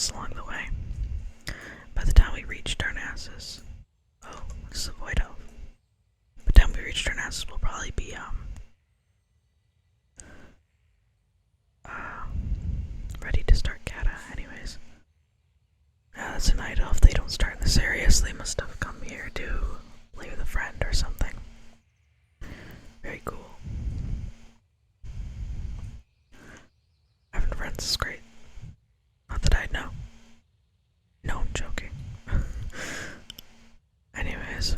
quests along the way. By the time we reach Darnassus, oh, this is a void elf. By the time we reach Darnassus, we'll probably be ready to start Kata. Anyways, that's a night elf. They don't start in this area, so they must have come here to play with a friend or something. Very cool. Having friends is great. Not that I'd know. No, I'm joking. Anyways.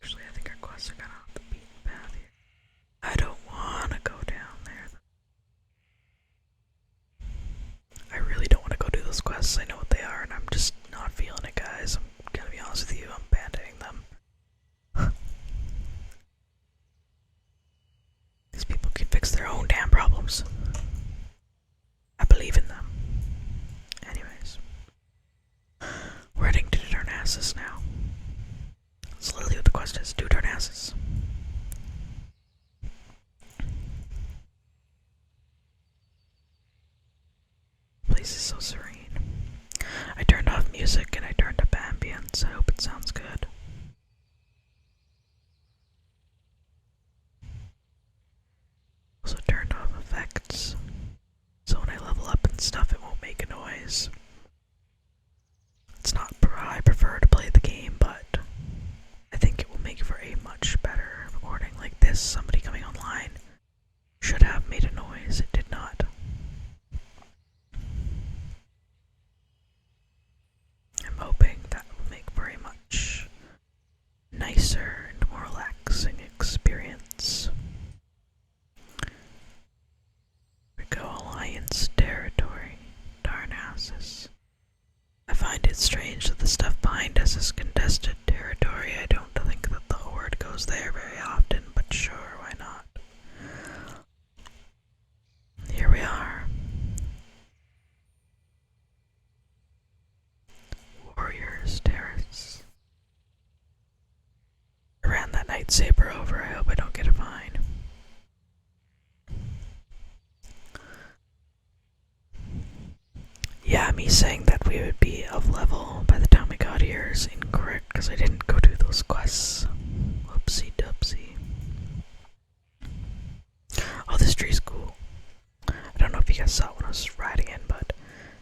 Actually, I think our quests are kind of off the beaten path here. I don't want to go down there. I really don't want to go do those quests. I know what they are, and I'm just not feeling it, guys. I'm gonna be honest with you. I'm abandoning them. These people can fix their own damn problems. I believe in them. Anyways. We're heading to Darnassus now. That's literally what the quest is. Do Darnassus. Place is so serene. I turned off music and I turned up ambience. I hope it sounds good. Also turned off effects. So when I level up and stuff, it won't make a noise. It's not how I prefer to play the game, but I think it will make for a much better recording. Like this, somebody coming online should have made a noise. It did not. I'm hoping that will make for a much nicer and more relaxing experience. We go Alliance territory, Darnassus. I find it strange that the stuff behind us is contested territory. I don't think that the Horde goes there very often, but sure, why not? Here we are. Warriors Terrace. I ran that Night Saber over. I hope I don't get a fine. Yeah, me saying that we would be of level by the time we got here is incorrect because I didn't go do those quests. Whoopsie dupsie. Oh, this tree's cool. I don't know if you guys saw it when I was riding in, but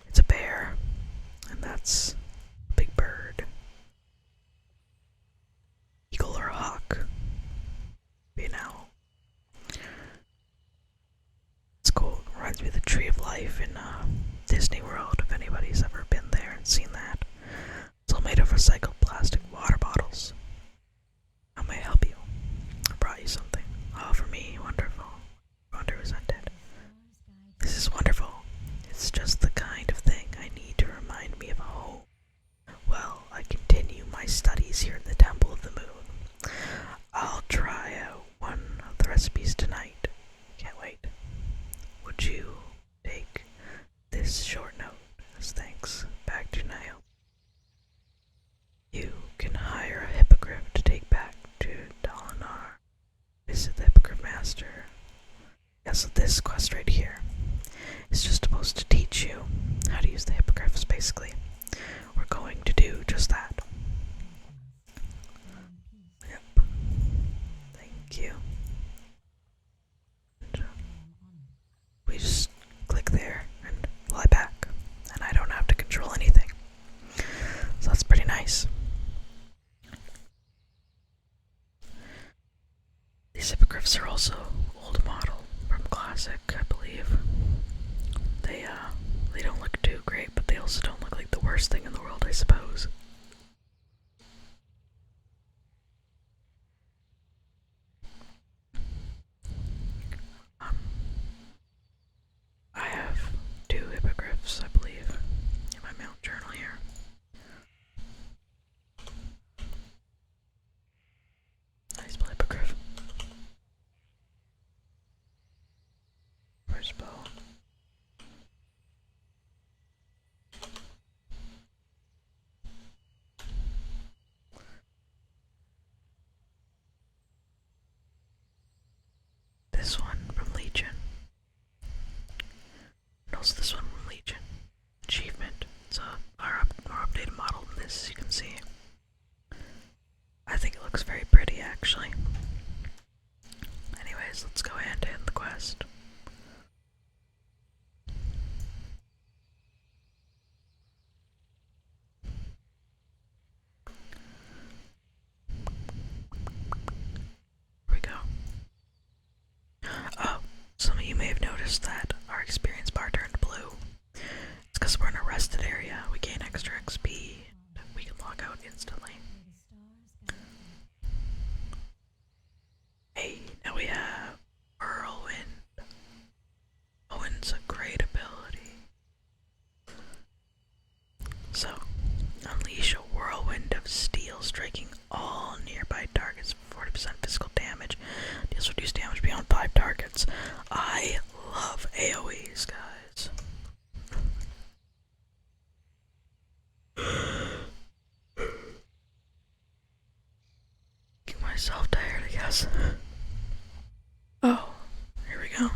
it's a bear, and that's a big bird. Eagle or a hawk. Be an owl. It's cool. It reminds me of the Tree of Life in Disney World, if anybody's ever been there and seen that. It's all made of recycled plastic water bottles. How may I help you? I brought you something. Oh, for me, wonderful. Wonder who's undead. This is wonderful. It's just the kind of thing I need to remind me of home. Well, I continue my studies here in the Temple of the Moon. I'll try out one of the recipes tonight. Can't wait. Would you take this short note as thanks back to Niall? You can hire a hippogriff to take back to Dalinar. Visit the hippogriff master. Yeah, so this quest right here is just supposed to teach you how to use the hippogriffs, basically. We're going to do just that. Yep. Thank you. And, we just click there and fly back, and I don't have to control anything. So that's pretty nice. These hippogriffs are also old model from Classic, I believe. They don't look too great, but they also don't look like the worst thing in the world, I suppose. I have 2 hippogriffs, I believe, in my mount journal here. Nice hippogriff. Where's bow? noticed that our experience bar turned blue? It's because we're in a rested area. We gain extra XP. And we can log out instantly. Hey, now we have Whirlwind. Whirlwind's a great ability. So, unleash a whirlwind of steel, striking all nearby targets for 40% physical damage. Deals reduced damage beyond 5 targets. I love AoEs, guys. Get myself tired, I guess. Oh, here we go.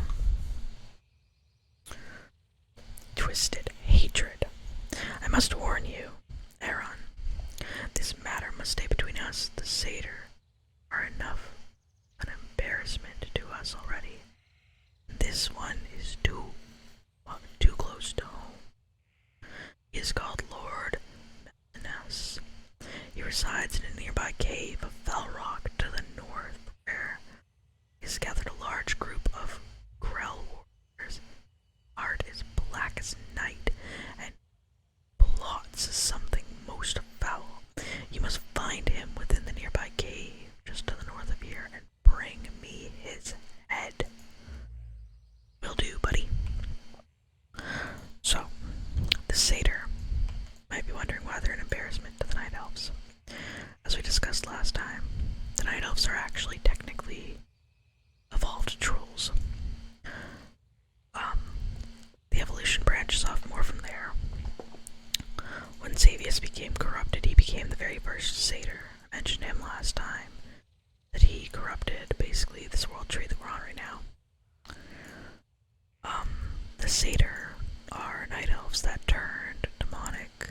Twisted hatred. I must warn you, Aaron. This matter must stay between us. The satyr are enough an embarrassment to us already. This one is too close to home. He is called Lord Melinus. He resides in a nearby cave of fell rock to the north, where he has gathered a large group of Grell warriors. Heart is black as night, and plots something most foul. You must find him within the nearby cave, just to the north of here, and bring me his head. Will do, buddy. So, the satyr might be wondering why they're an embarrassment to the Night Elves. As we discussed last time, the Night Elves are actually technically evolved trolls. The evolution branches off more from there. When Xavius became corrupted, he became the very first satyr. I mentioned him last time, that he corrupted basically this world tree that we're on right now. The satyr are night elves that turned demonic.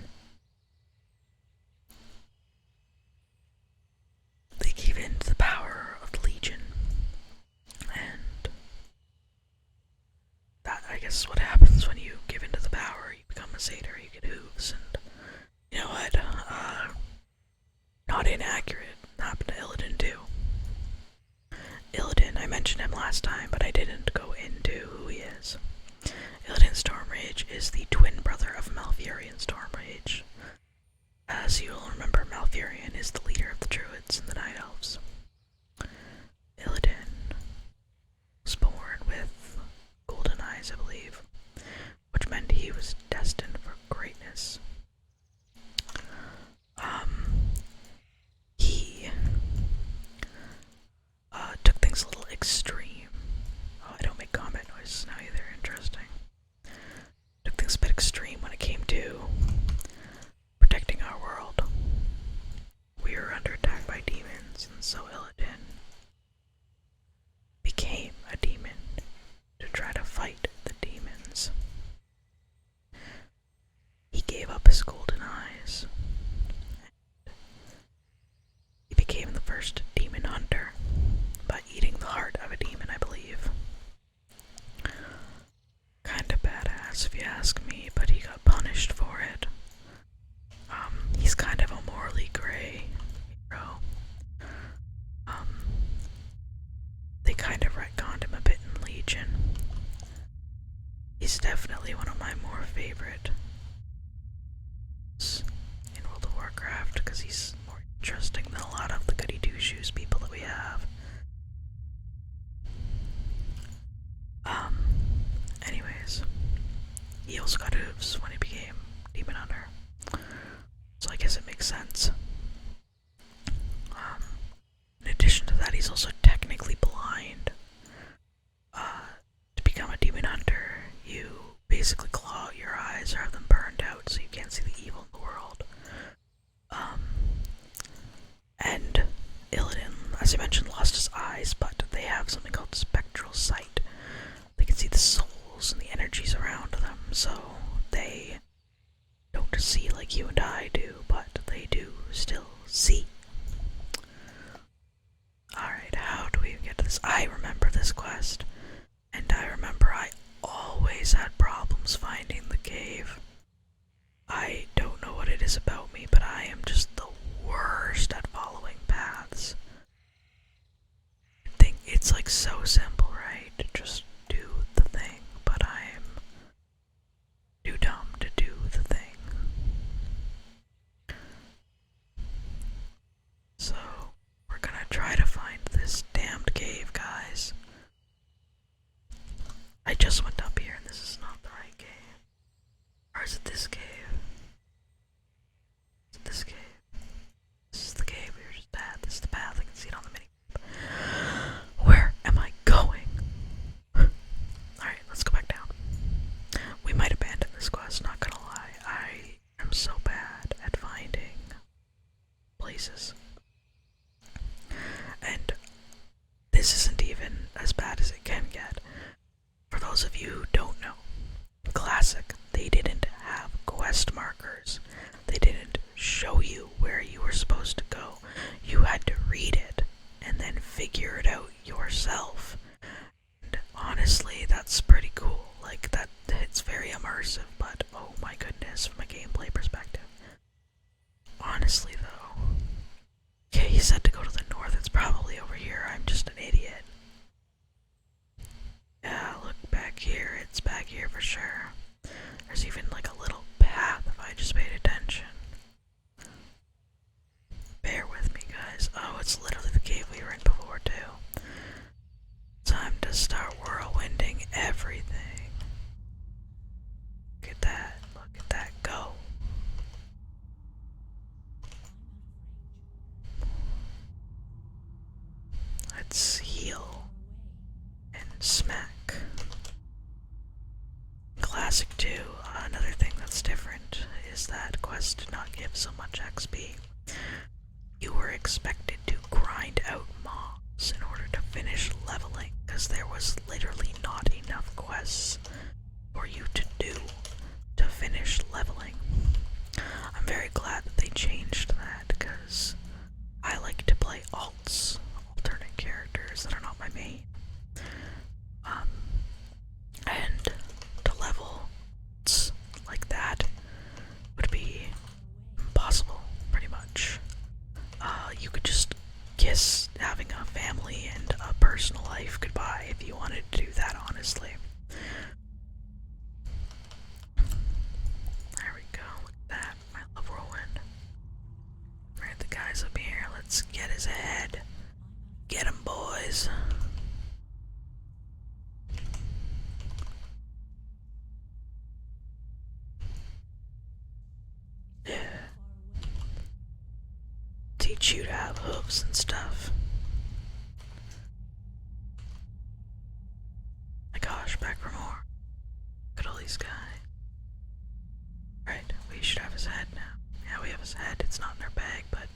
They gave in to the power of the Legion, and that, I guess, is what happens when you give in to the power. You become a satyr, you get hooves, and you know what? Not inaccurate. Happened to Illidan too. Illidan, I mentioned him last time, but I didn't go into who he is. Illidan Stormrage is the twin brother of Malfurion Stormrage. As you will remember, Malfurion is the leader of the Druids and the Night Elves. Illidan was born with golden eyes, I believe, which meant he was destined for greatness. He took things a little extreme. Oh, I don't make combat noises now either. Interesting. Took things a bit extreme when it came to protecting our world. We were under attack by demons, and so Illidan became a demon to try to fight the demons. He gave up his golden eyes. He became the first demon hunter by eating the heart of a demon, I believe. Kinda badass if you ask me, but he got punished for it. He's kind of a morally gray hero. They kind of retconned him a bit in Legion. He's definitely one of my more favorite in World of Warcraft, because he's more interesting than a lot of the goody two-shoes people that we have. Anyways, he also got hooves when he became Demon Hunter, so I guess it makes sense. In addition to that, he's also technically blind. To become a Demon Hunter, you basically claw out your eyes or have them burned out so you can't see the evil in the world. And Illidan, as I mentioned, lost his eyes, but they have something called spectral sight. They can see the souls and the energies around them, so they don't see like you and I do, but they do still see. Alright, how do we get to this? I remember this quest, and I remember I always had problems finding the cave. I don't know what it is about me, but I am just the worst at following paths. I think it's like so simple, right? Just do the thing, but is it this cave? Is it this cave? This is the cave we were just at. This is the path. I can see it on the mini. Where am I going? Alright, let's go back down. We might abandon this quest, not gonna lie. I am so bad at finding places. And this isn't even as bad as it can get. For those of you who don't know, Classic, they didn't have quest markers. They didn't show you where you were supposed to go. You had to read it and then figure it out yourself. And honestly, that's pretty cool. Like, it's very immersive, but oh my goodness, from a gameplay perspective. Honestly, though. Okay, he said to go to the north. It's probably over here. I'm just an idiot. Yeah, look back here. It's back here for sure. There's even like a little path if I just paid attention. Bear with me, guys. Oh, it's literally the cave we were in before, too. Time to start whirlwinding everything. Look at that. Look at that go. Let's heal and smack. Classic 2, another thing that's different is that quests did not give so much XP. You were expected to grind out mobs in order to finish leveling, because there was literally not enough quests for you to do to finish leveling. I'm very glad that they changed that, because I like to play alts, alternate characters that are not my main. And to level like that would be impossible, pretty much. You could just kiss having a family and a personal life goodbye if you wanted to do that, honestly. There we go, look at that. I love whirlwind. Alright, the guy's up here. Let's get his head. Get him, boys. Yeah. Teach you to have hooves and stuff. My gosh, back for more. Look at all these guys. Right, we should have his head now. Yeah, we have his head. It's not in our bag, but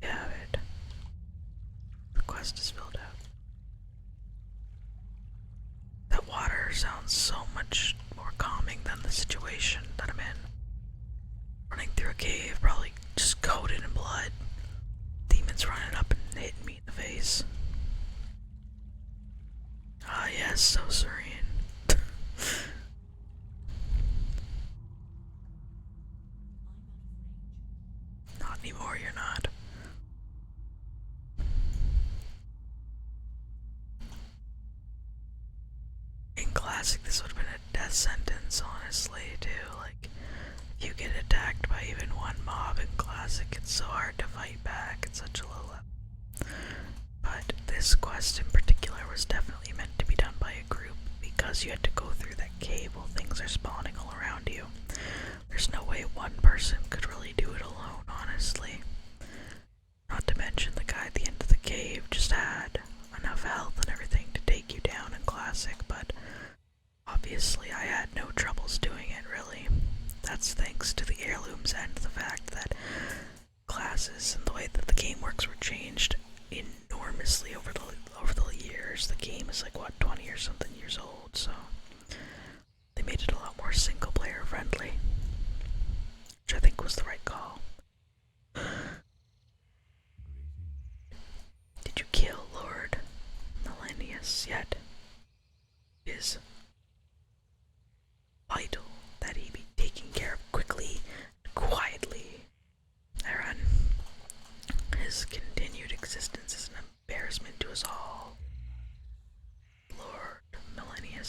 we have it. The quest is filled out. That water sounds so much more calming than the situation that I'm in. Running through a cave, probably just coated in blood. Demons running up and hitting me in the face. Ah, yes, so serene. Not anymore, you're not. In Classic, this would have been a death sentence, honestly, too. Like, if you get attacked by even one mob in Classic, it's so hard to fight back at such a low level. But this quest in particular was definitely meant to be done by a group, because you had to go through that cave while things are spawning all around you. There's no way one person could really do it alone, honestly. Not to mention the guy at the end of the cave just had enough health and everything to take you down in Classic, but obviously I had no troubles doing it, really. That's thanks to the heirlooms and the fact that classes and the way that the game works were changed enormously over the years. The game is like, what, 20 or something years old, so they made it a lot more single player friendly, which I think was the right call. Did you kill Lord Millennius yet? It is vital that he be taken care of quickly and quietly. Aaron, his continued existence is an embarrassment to us all. Lord Millennius.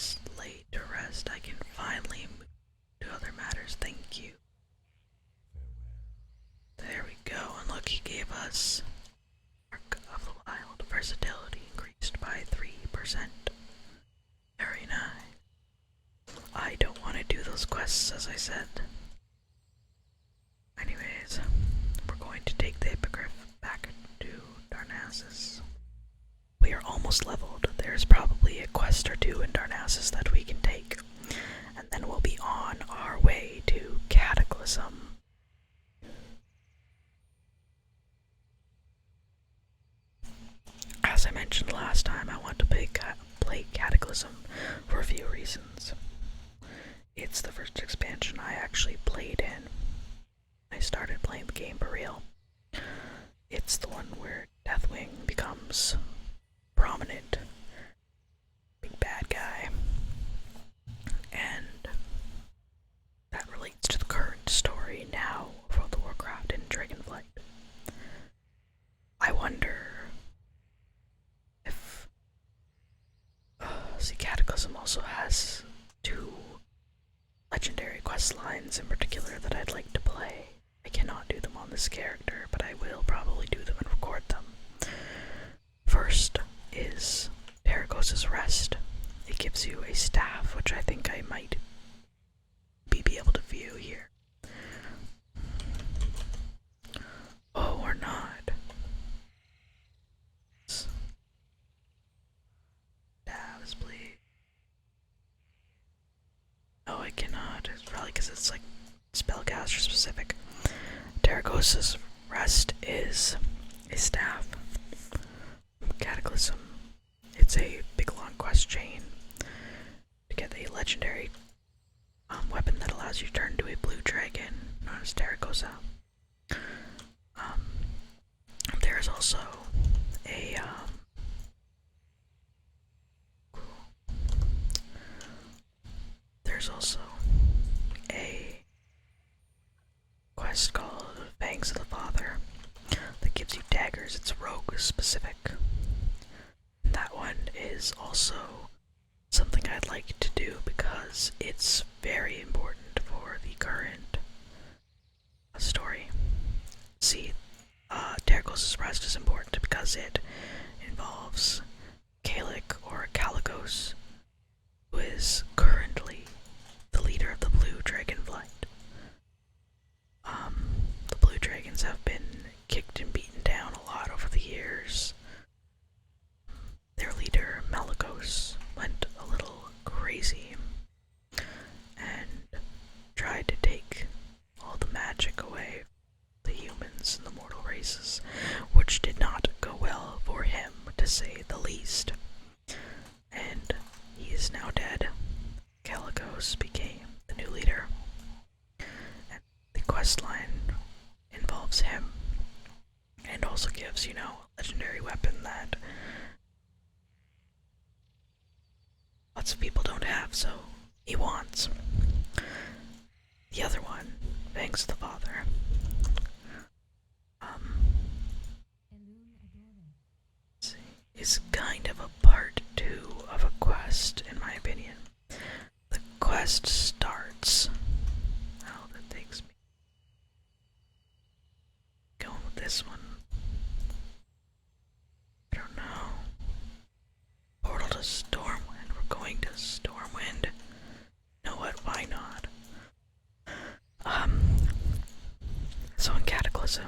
quests, as I said. Anyways, we're going to take the Hippogriff back to Darnassus. We are almost leveled. There's probably a quest or two in Darnassus that we can take, and then we'll be on our way to Cataclysm. As I mentioned last time, I want to play Cataclysm for a few reasons. It's the first expansion I actually played in. I started playing the game for real. It's the one where Deathwing becomes prominent, big bad guy, and that relates to the current story now of World of Warcraft and Dragonflight. I wonder if see, Cataclysm also has two legendary quest lines in particular that I'd like to play. I cannot do them on this character, but I will probably do them and record them. First is Terragos's Rest. It gives you a staff, which I think I might be able to view here. Oh, or not. Stabs, please. No, I cannot. It's probably because it's like spellcaster specific. Terragos's Rest is a staff. Cataclysm. It's a big long quest chain to get a legendary weapon that allows you to turn into a blue dragon known as Terragosa. There's also a quest called Fangs of the Father that gives you daggers. It's rogue specific. That one is also something I'd like to do because it's very important for the current story. See, Terragos's Rest is important because it involves Kalik or Kalikos, who is currently the leader of the Blue Dragonflight. The Blue Dragons have been kicked and beaten down a lot over the years. Their leader, Malikos, went a little crazy and tried to take all the magic away from the humans and the mortal races, which did not go well for him, to say the least. And he is now dead. Kalikos became the new leader, and the quest line involves him and also gives, a legendary weapon that lots of people don't have, so he wants. The other one, Fangs of the Father, is kind of a part 2 of a quest, in my opinion. The quest starts. Oh, that takes me. Going with this one. I don't know. Portal to Stormwind. We're going to Stormwind. You know what? Why not? So in Cataclysm,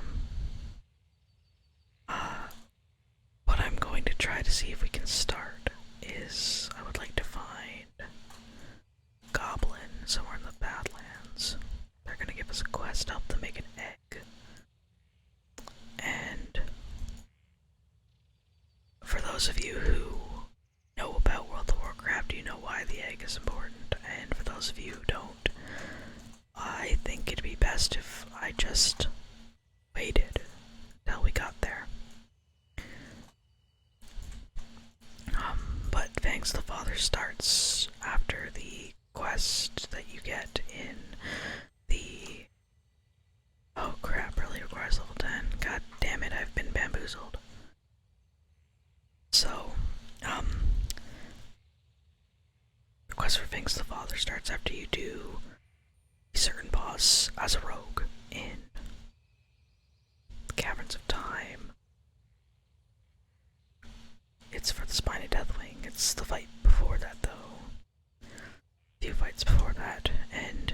what I'm going to try to see if we can start is I would like to find Goblin somewhere in the Badlands. They're gonna give us a quest, help them make an egg. And for those of you who know about World of Warcraft, you know why the egg is important. And for those of you who don't, I think it'd be best if I just waited till we got there. But Fangs of the Father starts after the quest that you get in the... Oh crap, really requires level 10. God damn it, I've been bamboozled. So, the quest for Fangs of the Father starts after you do a certain boss as a rogue in the Caverns of Time. It's for the Spine of Deathwing. It's the fight before that, though. A few fights before that, and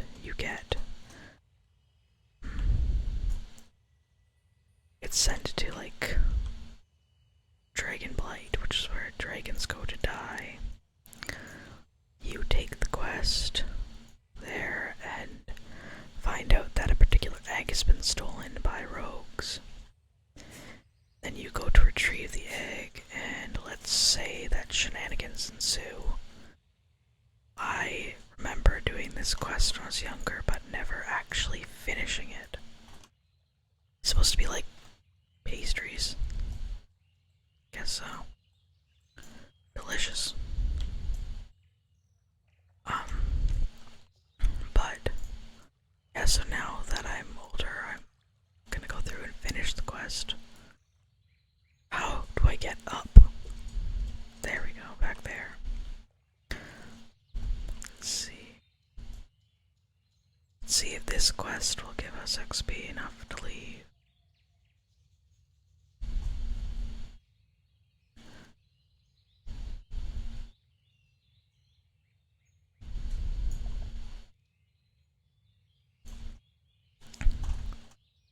get sent to like Dragon Blight, which is where dragons go to die. You take the quest there and find out that a particular egg has been stolen by rogues. Then you go to retrieve the egg, and let's say that shenanigans ensue. I remember doing this quest when I was younger, but never actually finishing it. It's supposed to be like pastries. Guess so. Delicious. But yeah, so now that I'm older, I'm gonna go through and finish the quest. How do I get up? There we go, back there. Let's see. Let's see if this quest will give us XP enough to leave.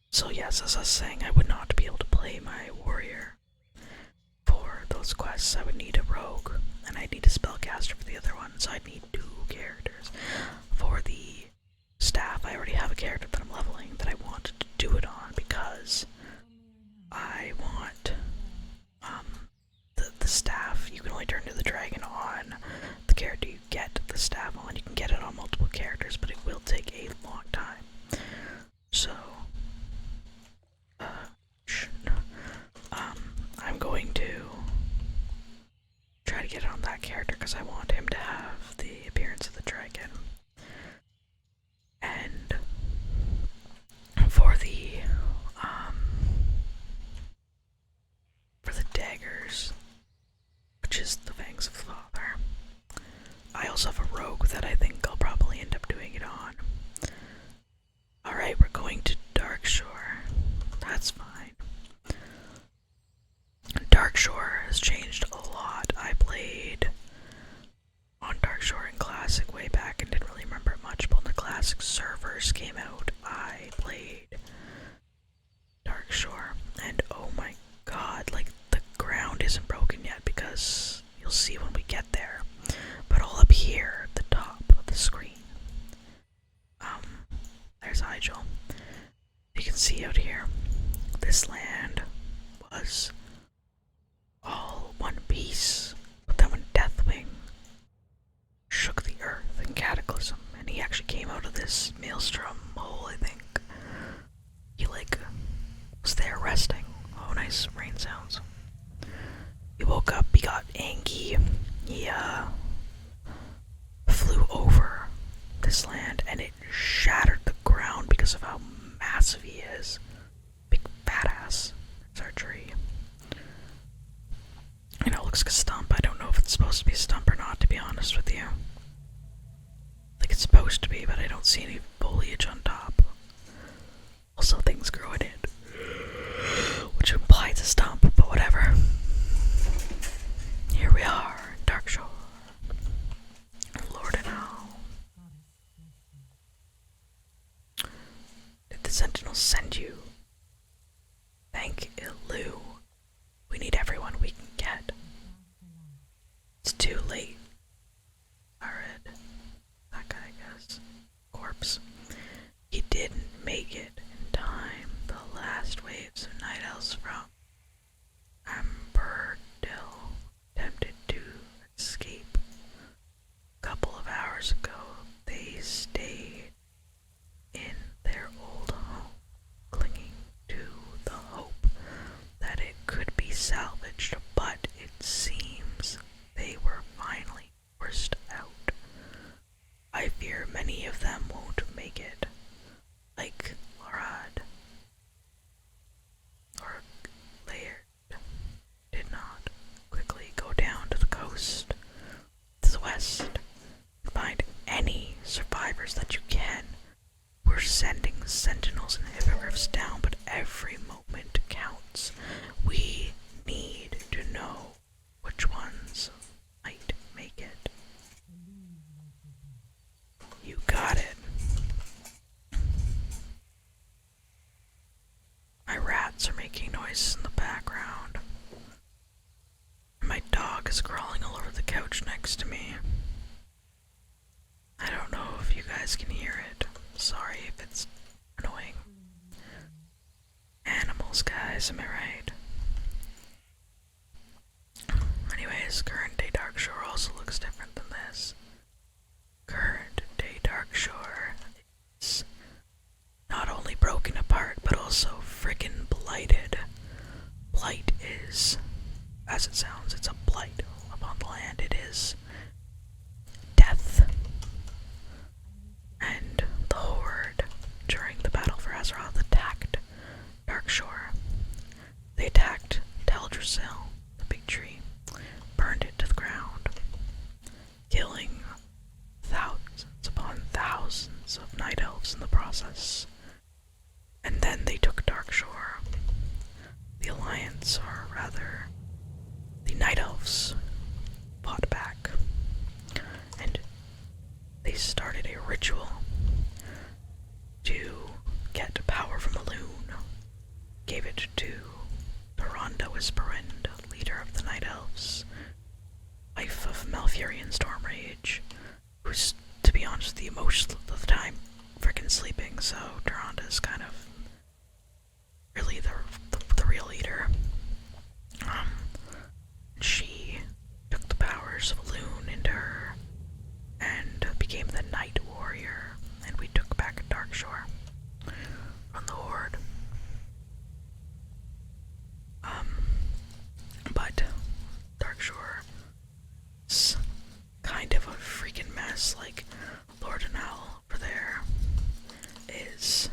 So yes, as I was saying, I would not be able to play my warrior for those quests. I would need a rogue, and I'd need a spellcaster for the other one, so I'd need 2 characters. For the staff, I already have a character that I'm leveling that I wanted to do it on because I want the staff. You can only turn to the dragon on the character you get the staff on. You can get it on multiple characters, but it will take a long time. So I'm going to try to get it on that character because I want him to have the appearance of the dragon. And for the daggers, which is the Fangs of the Father, I also have a rogue that I think I'll probably end up doing it on. Alright, we're going to Darkshore. That's fine. Darkshore has changed a lot. I played on Darkshore in Classic way back and didn't really remember it much, but when the Classic servers came out, I played Darkshore, and oh my god, like, the ground isn't broken yet because you'll see when we get there, but all up here at the top of the screen, there's Igel. You can see out here, this land was all one piece, but then when Deathwing shook the earth in Cataclysm, and he actually came out of this maelstrom hole, I think, he like was there resting. Oh, nice rain sounds. He woke up, he got angry, he flew over this land, and it shattered the ground because of how massive he is. Big badass. It's our tree. You know, it looks like a stump. I don't know if it's supposed to be a stump or not, to be honest with you. I think it's supposed to be, but I don't see any foliage on top. Also, things grow in it, which implies a stump, but whatever. Here we are, in Darkshore. Lord and all. Did the Sentinels send you? Thank Ilu. We need everyone we can get. It's too late. Arid. That guy, I guess. Corpse. He didn't make it in time. The last waves of Night Elves from Amberdell attempted to escape. A couple of hours ago, they stayed in their old home, clinging to the hope that it could be salvaged, but it seems they were finally forced out. I fear many of them won't make it, like Lorad or Laird did not. Quickly go down to the coast, to the west, and find any survivors that you can. We're sending sentinels and hippogriffs down, but every moment counts. We need to know which ones might make it. You got it. My rats are making Nice, am I right? Anyways, current day Dark Shore also looks different than this. Current day Dark Shore is not only broken apart, but also frickin' blighted. Blight is, as it sounds, it's a blight upon the land. It is death. And the Horde, during the battle for Azeroth, attacked Dark Shore. They attacked Teldrassil, the big tree, burned it to the ground, killing thousands upon thousands of night elves in the process. And then they took Dark Shore. The Alliance, or rather, the Night Elves, fought back, and they started a ritual to get power from the Loon. Gave it to Rhonda Whisperwind, leader of the Night Elves, wife of Malfurion Stormrage, who's, to be honest with you, most of the time frickin' sleeping, so Rhonda's kind of really the real leader. She took the powers of Loon into her and became the Night Warrior, and we took back Dark Shore from the Horde. But Dark Shore is kind of a freaking mess. Like, Lord Anal over there is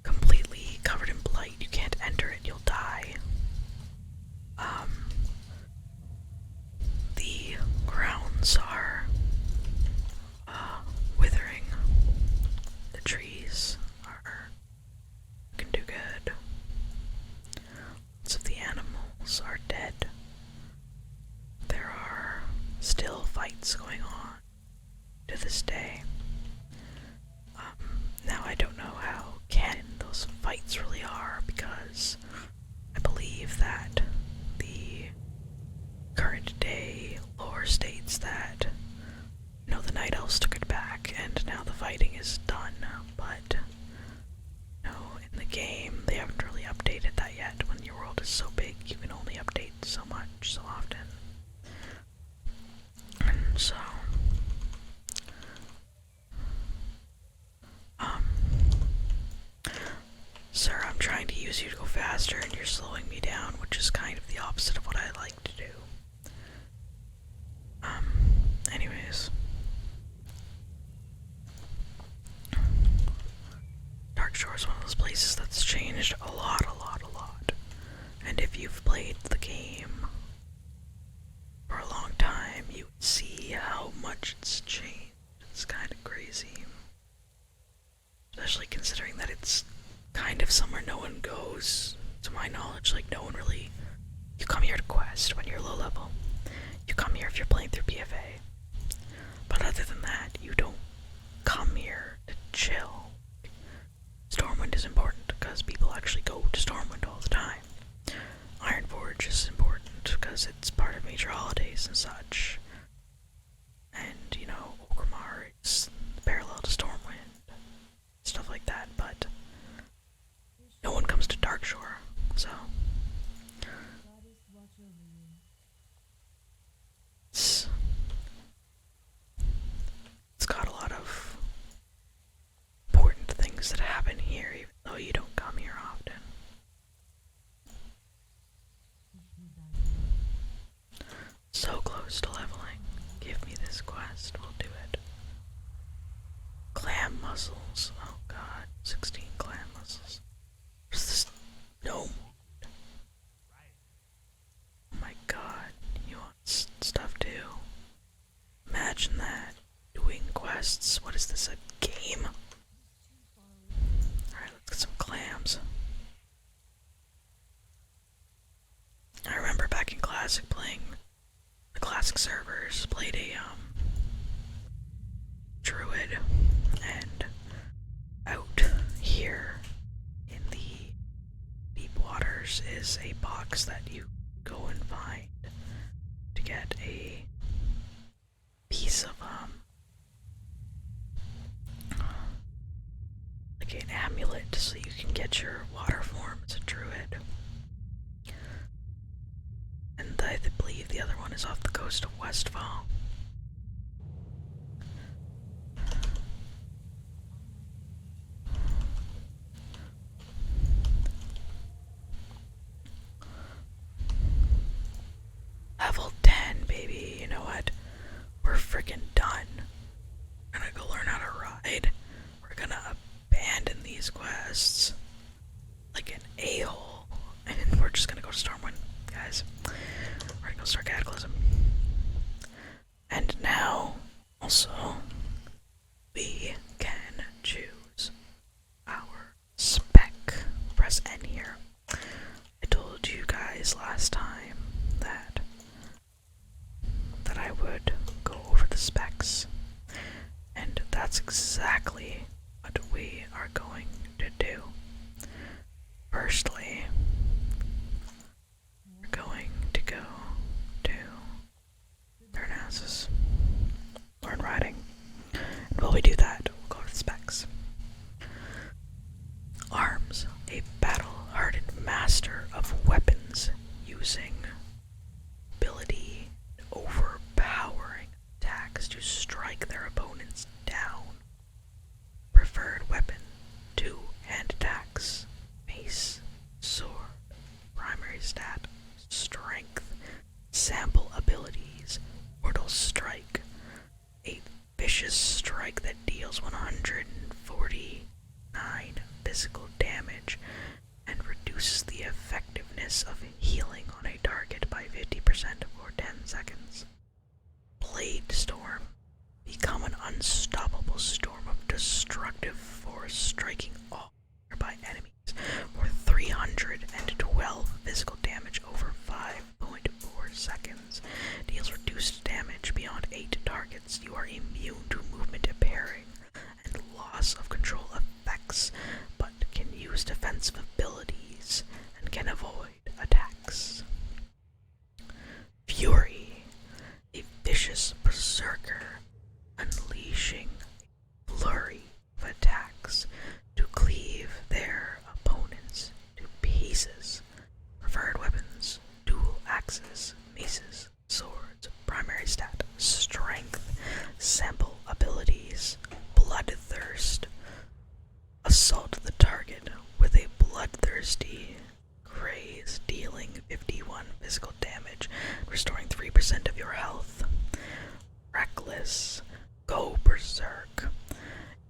completely covered in blight. You can't enter it, you'll die. The grounds are withering. The trees can do good. Lots of the animals are dead. There are still fights going on to this day. Now I don't know how canon those fights really are, because I believe that the current day lore states that, the Night Elves took it back and now the fighting is done, but in the game they haven't really updated that yet. When your world is so big, you can only update so much, so often. And so, sir, I'm trying to use you to go faster and you're slowing me down, which is kind of the opposite of what I like to do. Anyways. Dark Shore is one of those places that's changed a lot. And if you've played the game for a long time, you would see how much it's changed. It's kind of crazy. Especially considering that it's kind of somewhere no one goes, to my knowledge. Like, no one really... You come here to quest when you're low level. You come here if you're playing through PFA. But other than that, you don't come here to chill. Stormwind is important because people actually go to Stormwind all the time. Ironforge is important because it's part of major holidays and such. And, Orgrimmar is parallel to Stormwind. Stuff like that, but no one comes to Dark Shore, so... It's got a lot of important things that happen here, even though you don't come here often. So close to leveling. Give me this quest, we'll do it. Clam mussels. Oh god, 16 clam mussels. Where's this gnome? Oh my god, you want stuff too? Imagine that. Doing quests. What is this, a game? Alright, let's get some clams. I remember back in Classic playing the Classic servers, played a druid, and out here in the deep waters is a box that you go and find to get a piece of like an amulet so you can get your water form as a druid. the other one is off the coast of Westfall. Level 10, baby. You know what? We're freaking done. We're gonna go learn how to ride. We're gonna abandon these quests like an a-hole. And we're just gonna go to Stormwind, guys. We're gonna go start Cataclysm. And now, also, we can choose our spec. Press N here. I told you guys last time that I would go over the specs, and that's exactly what we are going to do. Firstly, we're going to go to Theranos, learn riding, and while we do that, we'll go to the specs. Arms, a battle-hardened master of weapons using ability overpowering attacks to strike their opponents down. Preferred weapon, 2 hand attacks, mace, sword. Primary stat, strength. Sample abilities, mortal strike, a vicious strike that deals 149 physical damage and reduces the effectiveness of healing on a target by 50% for 10 seconds. Blade Storm. Become an unstoppable storm of destructive force, striking all nearby enemies for 312 physical damage over 5.4 seconds. Deals reduced damage beyond 8 targets. You are immune to movement impairing and loss of control effects, but can use defensive abilities and can avoid attacks. Fury, a vicious berserker, unleashing a flurry of attacks to cleave their opponents to pieces. Preferred weapons, dual axes, maces, swords. Primary stat, strength. Sample abilities, bloodthirst. Assault the target with a bloodthirsty graze, dealing 51 physical damage, restoring 3% of your health. Reckless, go berserk,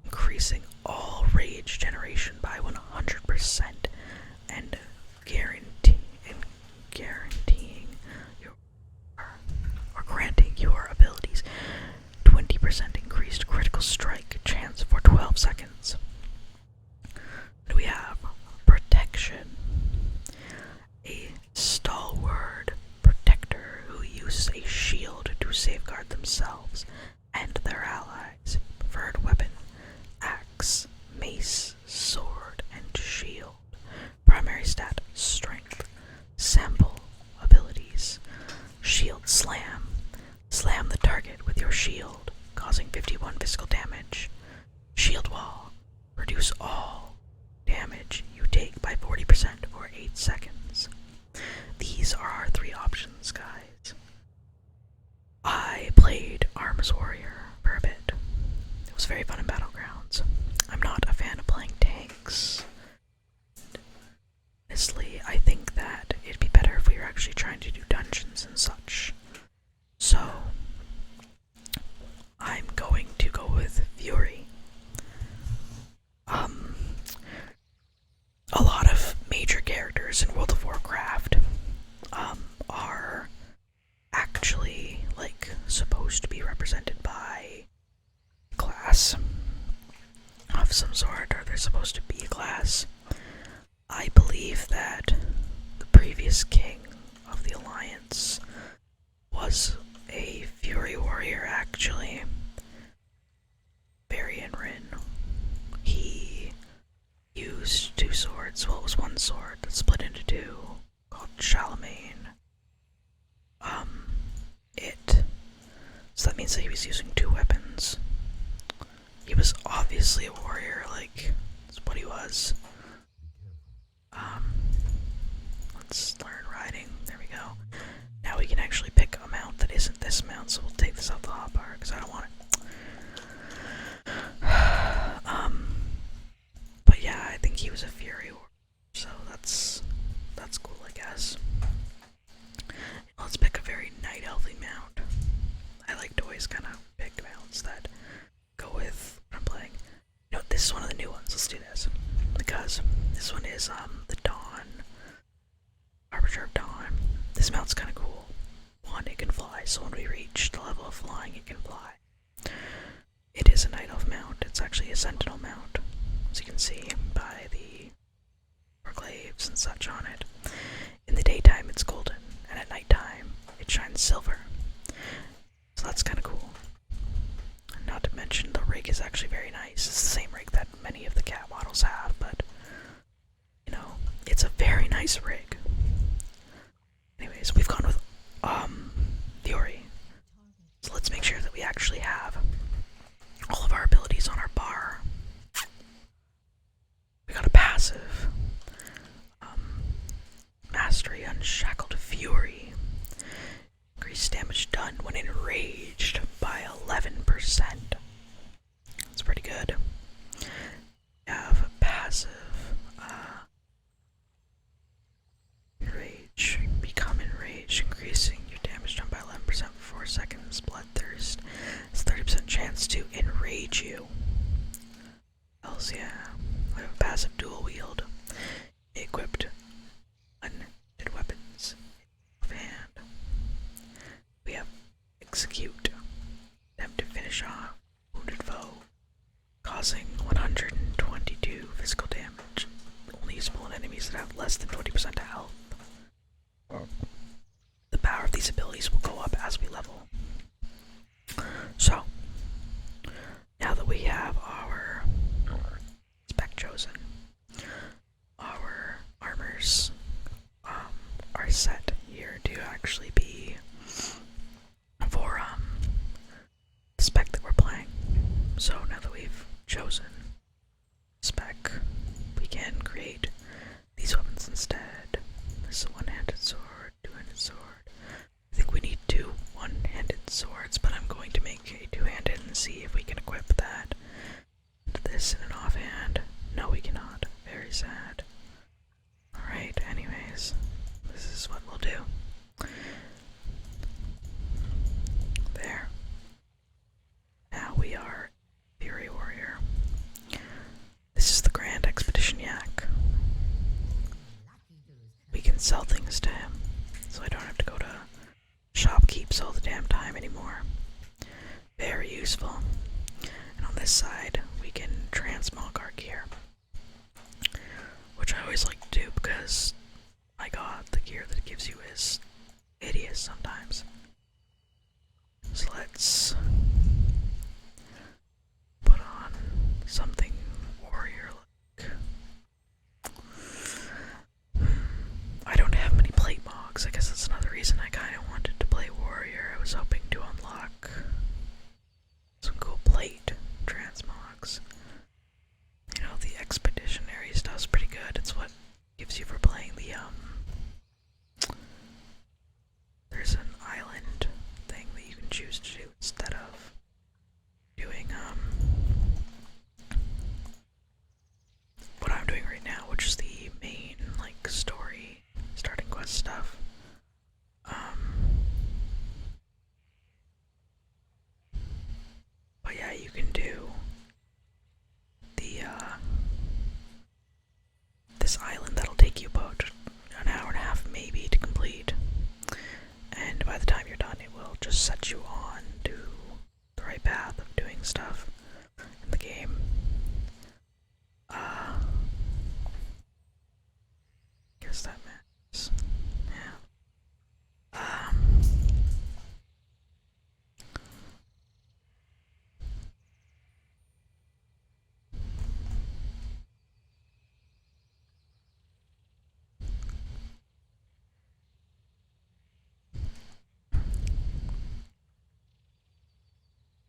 increasing all rage generation by 100% and guaranteeing your or granting your abilities 20% increased critical strike chance for 12 seconds. We have protection, a stalwart protector who uses a shield to safeguard themselves and their allies. Preferred weapon, axe, mace, sword, and shield. Primary stat, strength. Sample abilities, shield slam. Slam the target with your shield, causing 51 physical damage. Shield wall, reduce all damage you take by 40% for 8 seconds. These are our 3 options, guys. I played Arms Warrior for a bit. It was very fun in Battlegrounds. I'm not a fan of playing tanks. Honestly, I think that it'd be better if we were actually trying to do dungeons and such. So, I'm going to go with Fury. A lot of major characters in World of Warcraft are actually supposed to be represented by a class of some sort, or they're supposed to be a class. I believe that the previous king of the Alliance was a Fury Warrior, actually. Varian Rin. He used 2 swords. Well, it was 1 sword that split into 2, called Charlemagne. So that means that he was using 2 weapons. He was obviously a warrior, that's what he was. Let's learn riding. There we go. Now we can actually pick isn't this mount, so we'll take this off the hotbar because I don't want it. But yeah, I think he was a Fury Warrior, so that's cool, I guess. Let's pick a very night elfy mount. I like to always kind of pick mounts that go with what I'm playing. You know, this is one of the new ones. Let's do this because this one is the Dawn, Harbinger of Dawn. This mount's kind of cool. One, it can fly, so when we reach the level of flying, it can fly. It is a night elf mount. It's actually a sentinel mount, as you can see by the glaives and such on it. In the daytime, it's golden, and at nighttime, it shines silver. So that's kind of cool. And not to mention, the rig is actually very nice. It's the same rig that many of the cat models have, but, you know, it's a very nice rig. Anyways, we've gone with, Fury. So let's make sure that we actually have all of our abilities on our bar. We got a passive. Mastery Unshackled Fury. Increased damage done when enraged by 11%. That's pretty good. We have a passive. Enrage. Become enraged, increasing your damage done by 11% for 4 seconds. Bloodthirst. It's 30% chance to enrage you. Else, yeah. We have a passive dual wield. Equipped undead weapons. Offhand. We have execute. Attempt to finish off wounded foe, causing 122 physical damage. Only usable on enemies that have less than 20% health. The power of these abilities will go up as we level. So, now that we have our spec chosen, our armors are set here to actually be for the spec that we're playing. So now that we've chosen spec, we can create these weapons instead. This is a one-handed sword, two-handed sword. I think we need 2 one-handed swords, but I'm going to make a two-handed and see if we can equip that. This in an offhand. No, we cannot. Very sad. Alright, anyways, this is what we'll do. There. Now we are Fury Warrior. This is the Grand Expedition Yak. We can sell things to him, so I don't have to go to shopkeeps all the damn time anymore. Very useful. And on this side, we can transmog our gear, which I always like to do because, my god, the gear that it gives you is hideous sometimes. So let's put on something warrior-like. I don't have many plate mogs. I guess that's another reason I kind of wanted to play warrior. I was hoping to unlock some cool plate transmogs. You know, the expeditionary stuff's pretty good. It's what gives you for playing the, there's an island thing that you can choose to do instead of doing, what I'm doing right now, which is the main, like, story, starting quest stuff. But yeah, you can do the, this island that'll take you about an hour and a half maybe to complete. And by the time you're done, it will just set you on to the right path of doing stuff in the game. Guess that matters. Yeah.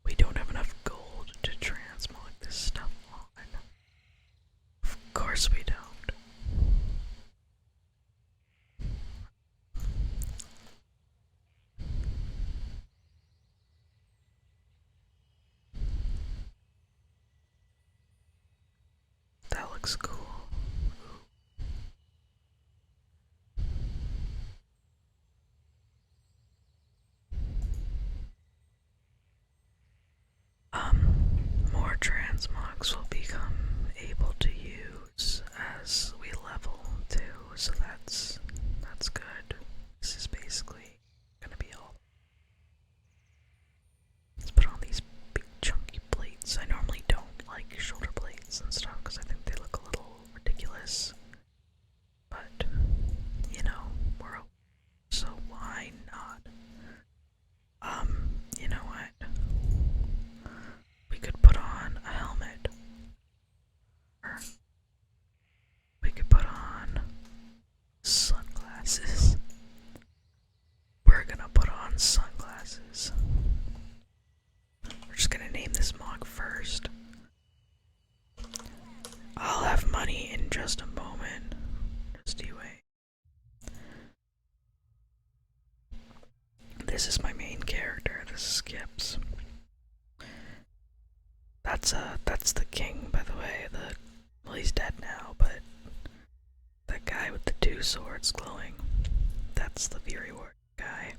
We don't have enough gold to transmog this stuff on. Of course we don't. looks cool. More transmogs will become able to use as we level too, so that's good. This is basically gonna be all. Let's put on these big chunky plates. I normally don't like shoulder plates and stuff because I think they look a little ridiculous. But, you know, we're open, so why not? You know what? We could put on a helmet. Or we could put on sunglasses. We're gonna put on sunglasses. We're just gonna name this mog first. I'll have money in just a moment. Just you wait. This is my main character. This is Skips. That's the king, by the way. Well, he's dead now, but that guy with the two swords glowing, that's the Fury Ward guy.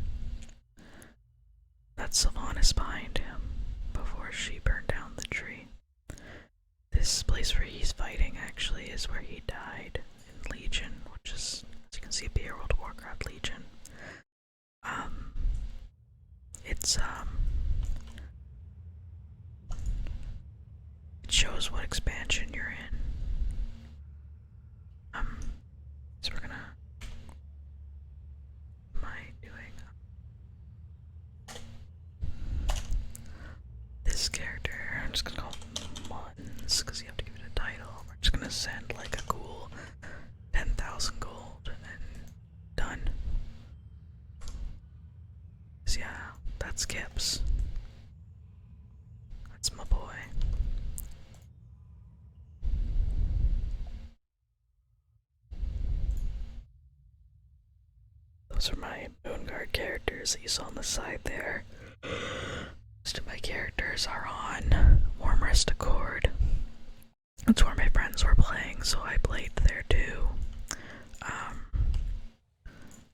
That's Sylvanas behind him before she burned down the tree. This place where he's fighting actually is where he died in Legion, which is, as you can see, up here, World of Warcraft Legion. It shows what expansion you're in. So we're gonna. What am I doing? This character, I'm just gonna call him Muttons because you have to give it a title. We're just gonna send like a cool 10,000 gold and done. So yeah, that's Skips. That's my boy. Those are my Moonguard characters that you saw on the side there. Most of my characters are on Warmrest Accord. That's where my friends were playing, so I played there too.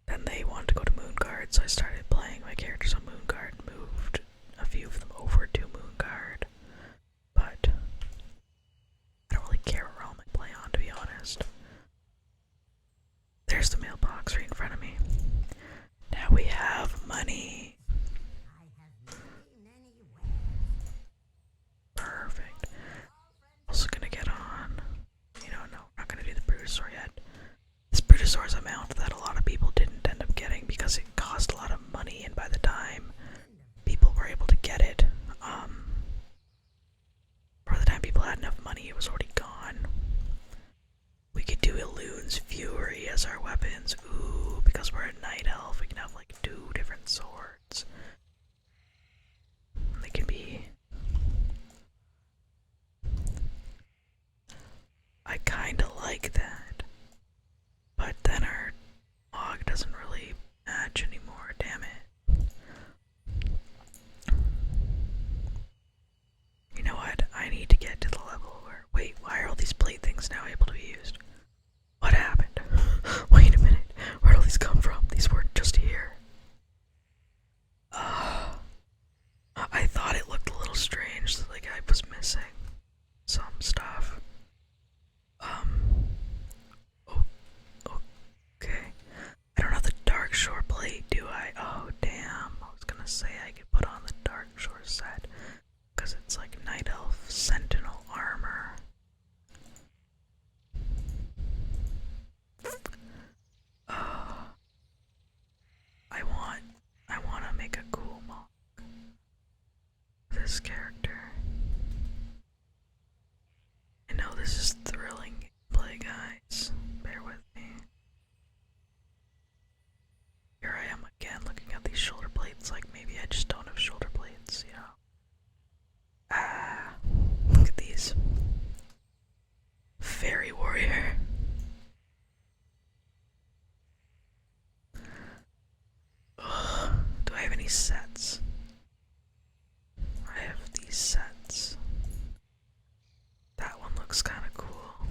Then they wanted to go to Moonguard, so I started playing my characters on Moonguard, moved a few of them over to Moonguard. But I don't really care what realm I play on, to be honest. There's the mailbox right in front of me. Now we have money. Perfect. Also gonna get on. No, not gonna do the Brutosaur yet. This Brutosaur is a mount that a lot of people didn't end up getting because it cost a lot of money, and by the time people were able to get it, by the time people had enough money, it was already gone. We could do Elune's Fury as our weapons. Ooh, because we're a night elf, we can have like 2 different swords. They can be. I kinda like that. But then our log doesn't really match anymore, damn it. You know what? I need to get to the level where. Wait, why are all these plate things now able to be used? What happened? Wait a minute. Where'd all these come from? These weren't just here. I thought it looked a little strange that like I was missing some stuff. Okay. I don't have the Dark Shore plate, do I? Oh, damn. I was gonna say I could put on the Dark Shore set because it's like Night Elf Sentinel armor. I want to make a cool monk. This character. I know this is thrilling gameplay, guys. Bear with me. Here I am again looking at these shoulder plates like maybe I just don't have shoulder plates, you know. Look at these. Fairy warrior. Ugh. Do I have any sets? I have these sets. That one looks kind of cool.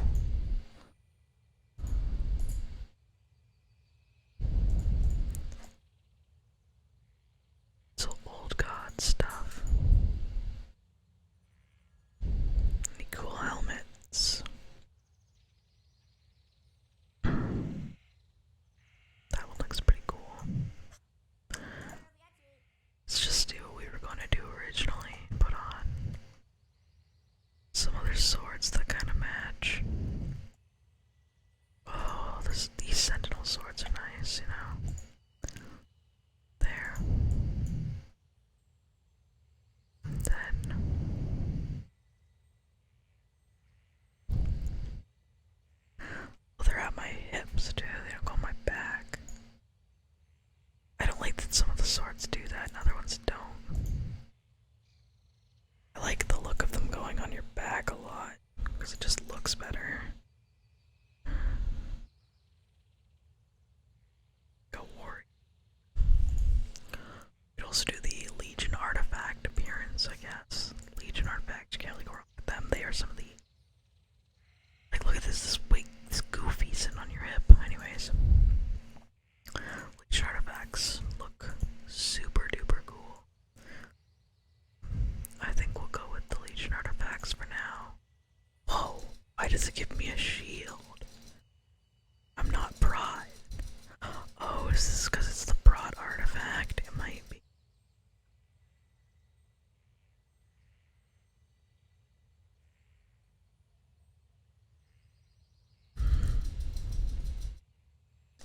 because it just looks better. Go Warrior. You could also do the Legion artifact appearance, I guess. Legion artifacts, you can't really go wrong with them. They are some of the... Like, look at this wait, this goofy sitting on your hip. Anyways. Legion artifacts look super duper cool. I think we'll go with the Legion artifacts for now. Whoa, why does it give me a shield? I'm not Pride. Oh, is this because it's the broad artifact? It might be.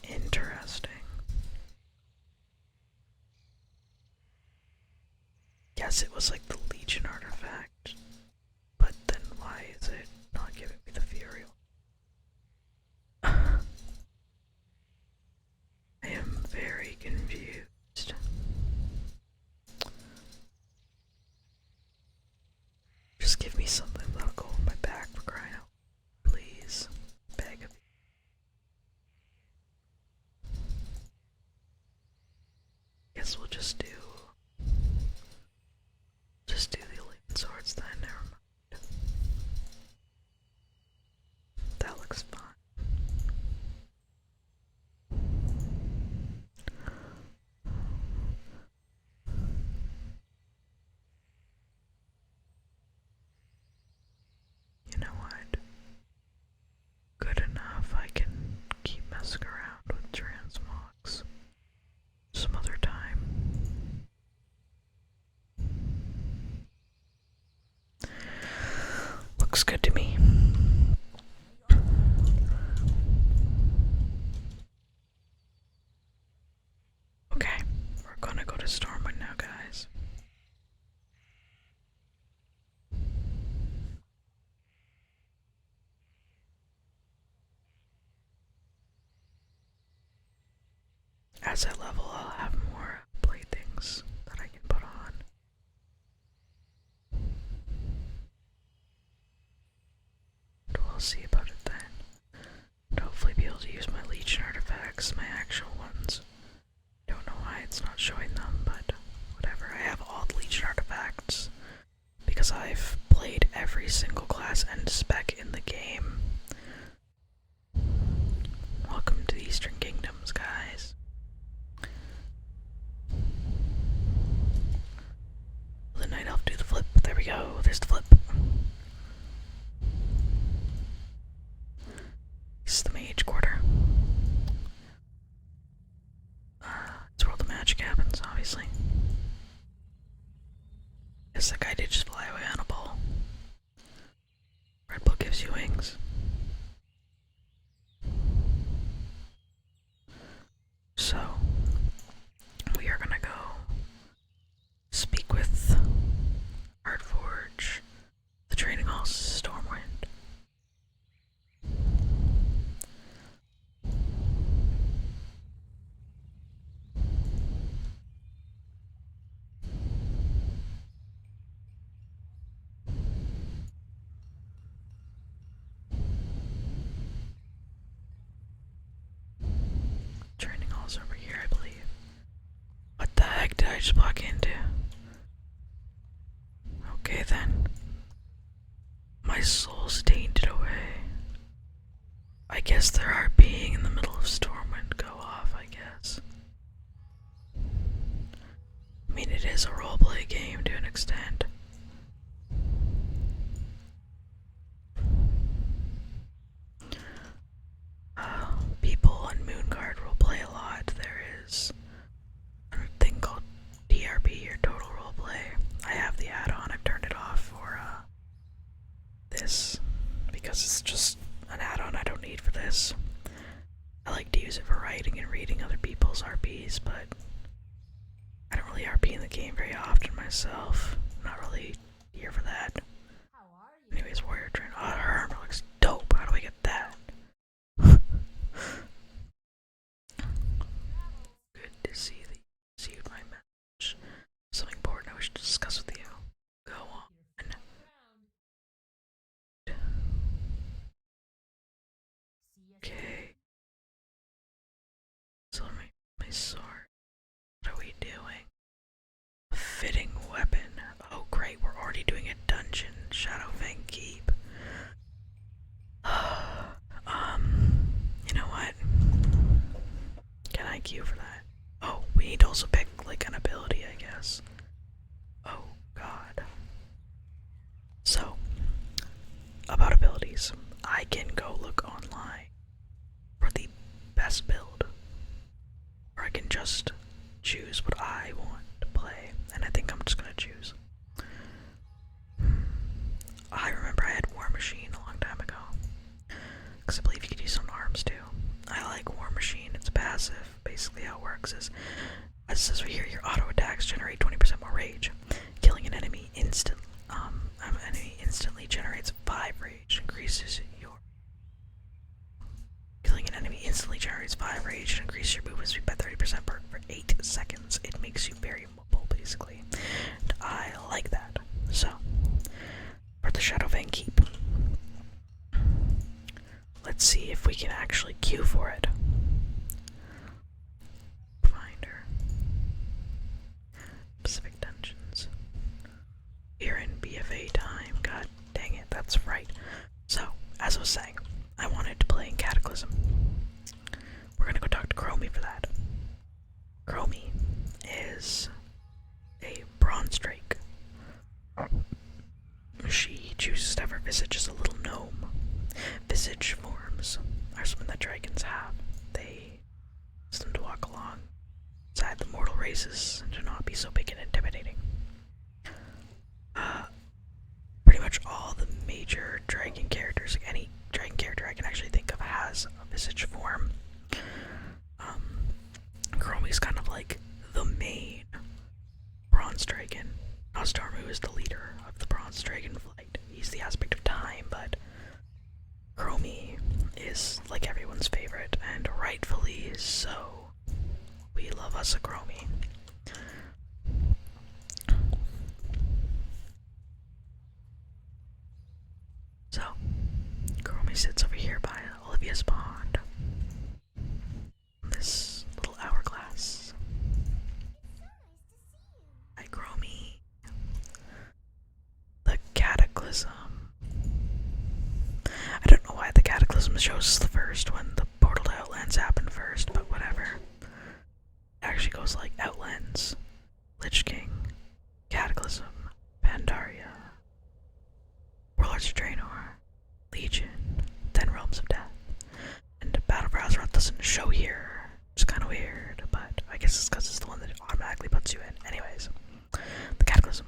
Interesting. Guess it was like the Legion artifact. But then why is it not giving me the Fury? I am very confused. Just give me something that'll go on my back for crying out. Please. Beg of you. Guess we'll just do the elite swords then, never mind. That looks fine. You know what? Good enough, I can keep messing around with transmogs some other time. Looks good to me. Okay, we're gonna go to Stormwind now, guys. As I level, I'll have more playthings that I can put on. We'll see about it then. And hopefully be able to use my Legion artifacts, my actual ones. Don't know why it's not showing them, but whatever. I have all the Legion artifacts because I've played every single class and spec in the game. Welcome to the Eastern Kingdoms, guys. Will the Night Elf do the flip? There we go, there's the flip. This is the Mage Quarter. It's where all the magic happens, obviously. Guess that guy did just fly away on a ball. Red Bull gives you wings. So, we are gonna go speak with Heartforge, the training halls, Stormwind. Training halls over here, I believe. What the heck did I just walk into? Okay then. My soul's tainted away. I guess there are being in the middle of Stormwind go off, I guess. I mean, it is a roleplay game to an extent. People on Moonguard roleplay a lot. There is a thing called TRP, or Total Roleplay. I have the add-on. I've turned it off for this because it's just an add-on I don't need for this. I like to use it for writing and reading other people's RPs, but I don't really RP in the game very often myself. I'm not really here for that. Anyways, Warrior Train. Oh, her armor looks dope. How do I get that? Good to see that you received my message. Something important I wish to discuss with you. Go on. Okay. So my sword. What are we doing? Fitting weapon. Oh great, we're already doing a dungeon. Shadowfang Keep. You know what? Can I queue for that? Oh, we need to also pick like an ability, I guess. Oh god. So, about abilities, I can go look online for the best build, or I can just choose what I want to play, and I think I'm just gonna choose. I remember I had War Machine a long time ago, because I believe you could use on arms too. I like War Machine, it's passive. Basically how it works is, as it says right here, your auto attacks generate 20% more rage. Killing an enemy instantly generates 5 rage, increases your Killing an enemy instantly generates 5 rage and increases your movement speed by 30% for 8 seconds. It makes you very mobile, basically. And I like that. So, for the Shadowfang Keep, let's see if we can actually queue for it. Finder. Pacific Dungeons. We're in BFA time. God dang it, that's right. So, as I was saying, I wanted to play in Cataclysm. We're gonna go talk to Chromie for that. Chromie is a Bronze Drake. She chooses to have her visage as a little gnome. Visage forms are something that dragons have. They use them to walk alongside the mortal races and to not be so big and intimidating. Pretty much all the major dragon characters, like any dragon character I can actually think of, has a visage form. Chromie's kind of like the main Bronze Dragon. Nostormu is the leader of the Bronze Dragon flight. He's the aspect of time, but Chromie is like everyone's favorite, and rightfully so. We love us a Chromie. So, Chromie sits over here by Olivia's pond. This little hourglass. Hi, Chromie. The Cataclysm. I don't know why the Cataclysm shows us the first when the portal to Outlands happened first, but whatever. It actually goes like Outlands, Lich King, Cataclysm, Pandaria, Warlords of Draenor, Legion, then Realms of Death. And Battle for Azeroth doesn't show here. It's kind of weird, but I guess it's because it's the one that automatically puts you in. Anyways, the Cataclysm.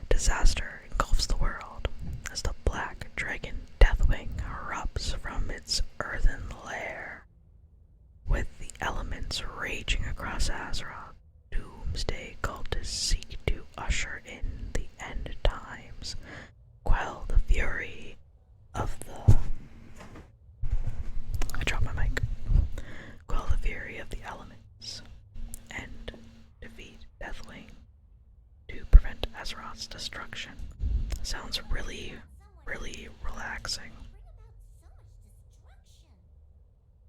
Disaster engulfs the world as the black dragon Deathwing erupts from its earthen lair. With the elements raging across Azeroth, doomsday cultists seek to usher in the end times, quell the fury of the... I dropped my mic. Quell the fury of the elements, and defeat Deathwing to prevent Azeroth's destruction. Sounds really, really relaxing.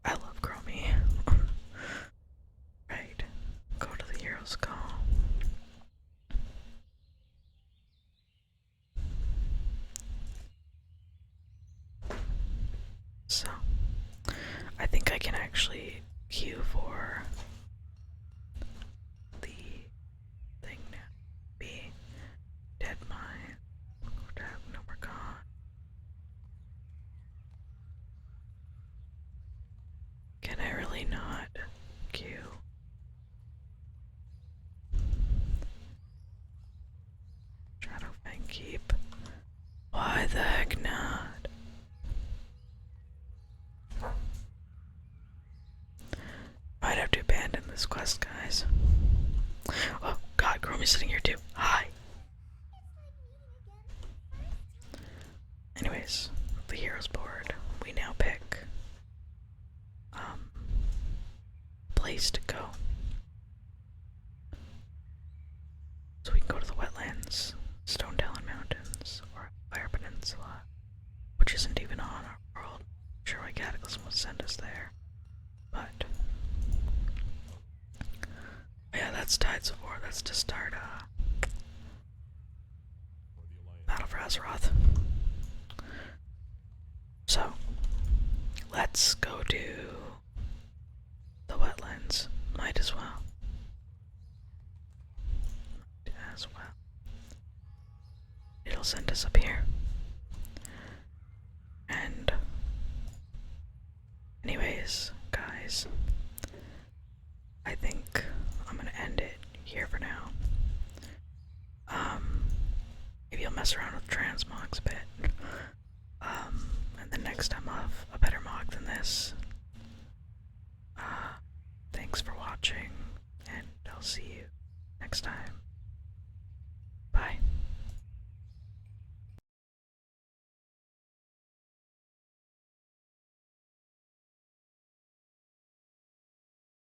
I love Chromie. Right, go to the Hero's Call. So, I think I can actually queue for the thing now. Be Dead Mine. No, we're gone. Can I really not queue? Shadowfang Keep. Why the heck not? Might have to abandon this quest, guys. Oh god, Chromie's sitting here too. Hi! Anyways, the hero's board. We now pick place to go. So we can go to the wetlands, Stone Talon Mountains, or Fire Peninsula, which isn't even on our world. I'm sure why Cataclysm this would send us there. But yeah, that's Tides of War. That's to start Battle for Azeroth. So let's go to the wetlands. Might as well. It'll send us up here. And anyways, guys, I think I'm gonna end it here for now. Maybe I'll mess around with transmogs a bit. And then next time I'll have a better mog than this. Thanks for watching, and I'll see you next time.